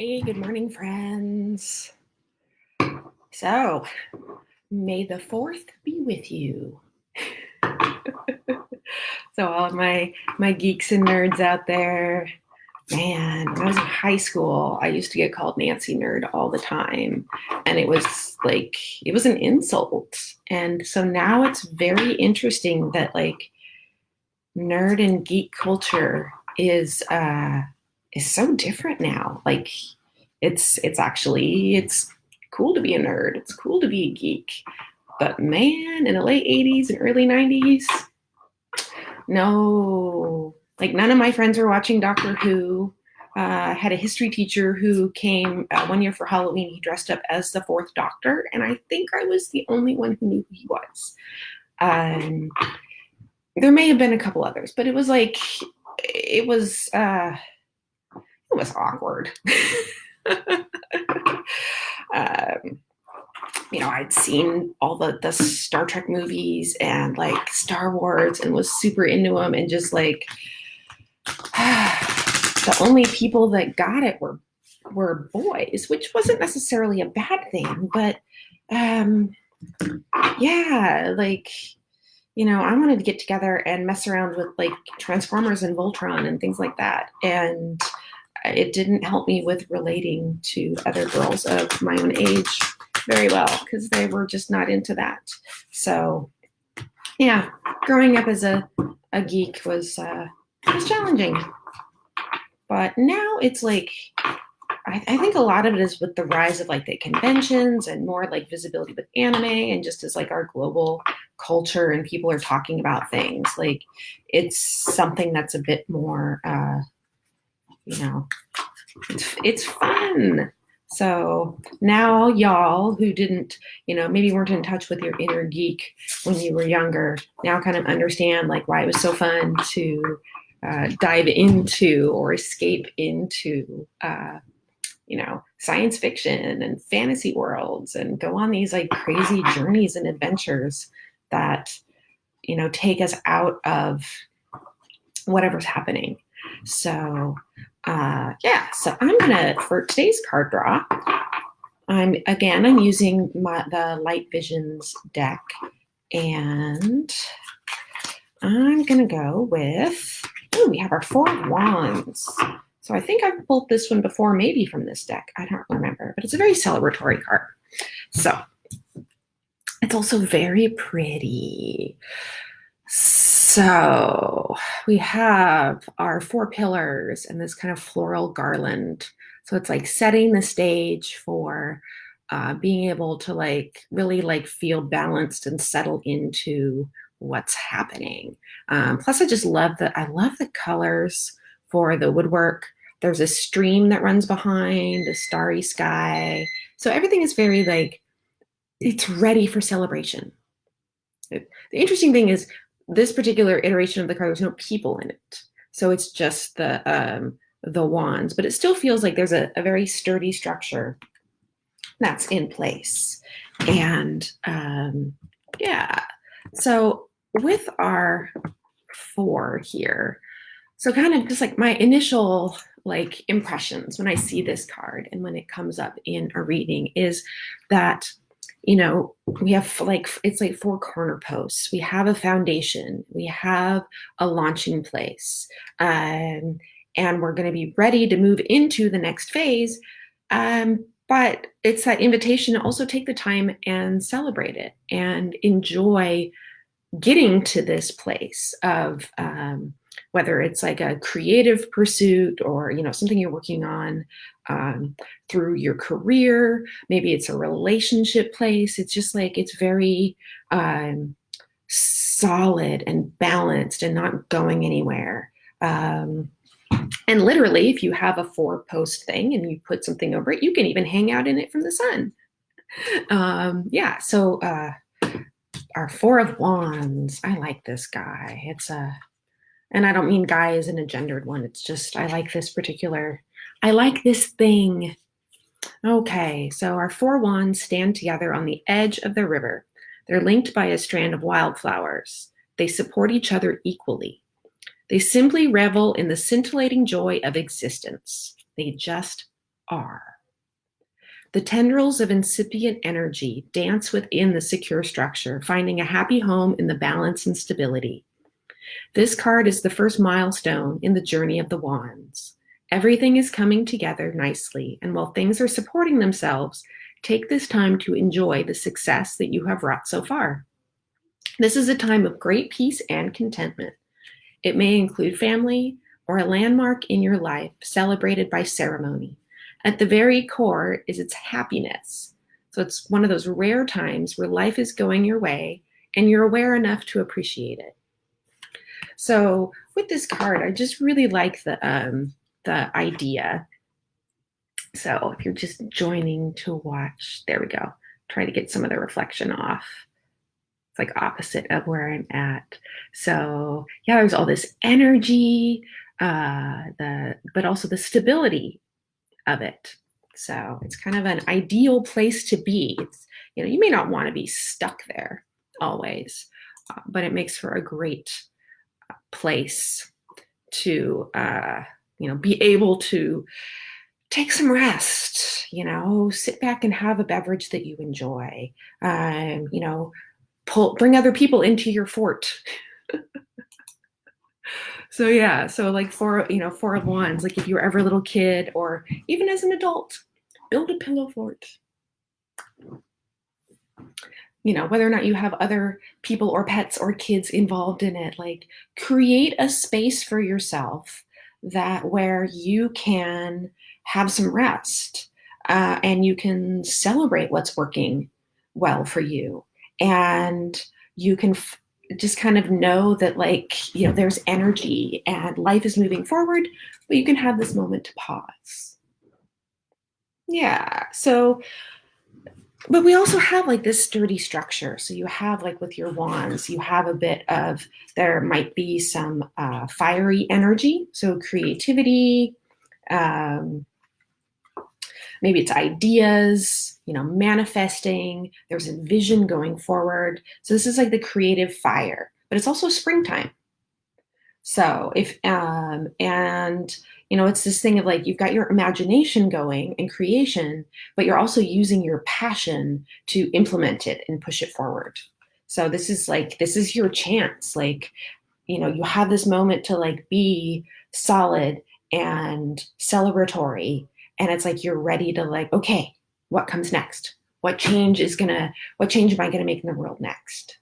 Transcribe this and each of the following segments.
Hey, good morning, friends. So, may the 4th be with you. So, all of my geeks and nerds out there, man, when I was in high school, I used to get called Nancy Nerd all the time. And it was like, it was an insult. And so now it's very interesting that like nerd and geek culture is so different now. Like it's cool to be a nerd. It's cool to be a geek. But man, in the late 80s and early 90s, no. Like none of my friends were watching Doctor Who. I had a history teacher who came one year for Halloween. He dressed up as the Fourth Doctor, and I think I was the only one who knew who he was. Um, there may have been a couple others, but it was like it was awkward. um, I'd seen all the Star Trek movies and like Star Wars and was super into them, and just like the only people that got it were boys, which wasn't necessarily a bad thing, but yeah, like I wanted to get together and mess around with like Transformers and Voltron and things like that, and it didn't help me with relating to other girls of my own age very well because they were just not into that. So yeah, growing up as a geek was challenging, but now it's like I think a lot of it is with the rise of like the conventions and more like visibility with anime, and just as like our global culture and people are talking about things, like it's something that's a bit more it's fun. So now y'all who didn't, maybe weren't in touch with your inner geek when you were younger, now kind of understand like why it was so fun to dive into or escape into, science fiction and fantasy worlds and go on these like crazy journeys and adventures that, take us out of whatever's happening. So so I'm gonna, for today's card draw, I'm using the Light Visions deck, and I'm gonna go with, we have our Four of Wands. So I think I've pulled this one before, maybe from this deck. I don't remember, but it's a very celebratory card. So it's also very pretty. So we have our 4 pillars and this kind of floral garland. So it's like setting the stage for being able to like really like feel balanced and settle into what's happening. Plus, I love the colors for the woodwork. There's a stream that runs behind, a starry sky. So everything is very like, it's ready for celebration. The interesting thing is this particular iteration of the card, there's no people in it. So it's just the wands, but it still feels like there's a very sturdy structure that's in place. And so with our 4 here, so kind of just like my initial like impressions when I see this card and when it comes up in a reading is that we have like, it's like 4 corner posts. We have a foundation, we have a launching place, and we're going to be ready to move into the next phase. But it's that invitation to also take the time and celebrate it and enjoy getting to this place of whether it's like a creative pursuit or something you're working on through your career. Maybe it's a relationship place. It's just like it's very solid and balanced and not going anywhere. And literally, if you have a 4-post thing and you put something over it, you can even hang out in it from the sun. So our 4 of Wands. I like this guy. And I don't mean guy as in a gendered one. It's just, I like this thing. Okay, so our 4 wands stand together on the edge of the river. They're linked by a strand of wildflowers. They support each other equally. They simply revel in the scintillating joy of existence. They just are. The tendrils of incipient energy dance within the secure structure, finding a happy home in the balance and stability. This card is the first milestone in the journey of the wands. Everything is coming together nicely, and while things are supporting themselves, take this time to enjoy the success that you have wrought so far. This is a time of great peace and contentment. It may include family or a landmark in your life celebrated by ceremony. At the very core is its happiness. So it's one of those rare times where life is going your way and you're aware enough to appreciate it. So with this card, I just really like the idea. So if you're just joining to watch, there we go. Try to get some of the reflection off. It's like opposite of where I'm at. So yeah, there's all this energy, but also the stability of it. So it's kind of an ideal place to be. It's, you may not want to be stuck there always, but it makes for a great place to, be able to take some rest, sit back and have a beverage that you enjoy, bring other people into your fort. So yeah, so like Four of Wands, like if you were ever a little kid or even as an adult, build a pillow fort. Whether or not you have other people or pets or kids involved in it, like create a space for yourself where you can have some rest and you can celebrate what's working well for you. And you can just kind of know that there's energy and life is moving forward, but you can have this moment to pause. Yeah. So, but we also have this sturdy structure. So you have with your wands, you have a bit of, there might be some fiery energy. So creativity, maybe it's ideas, manifesting, there's a vision going forward. So this is the creative fire, but it's also springtime. So it's this thing of you've got your imagination going and creation, but you're also using your passion to implement it and push it forward. So this is your chance. You have this moment to be solid and celebratory. And it's you're ready to okay, what comes next? What change am I going to make in the world next?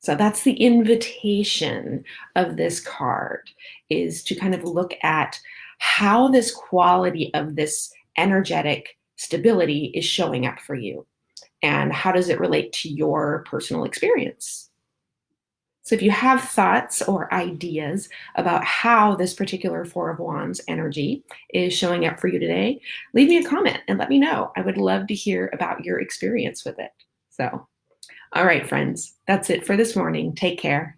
So that's the invitation of this card, is to kind of look at how this quality of this energetic stability is showing up for you. And how does it relate to your personal experience? So if you have thoughts or ideas about how this particular Four of Wands energy is showing up for you today, leave me a comment and let me know. I would love to hear about your experience with it. So, all right, friends, that's it for this morning. Take care.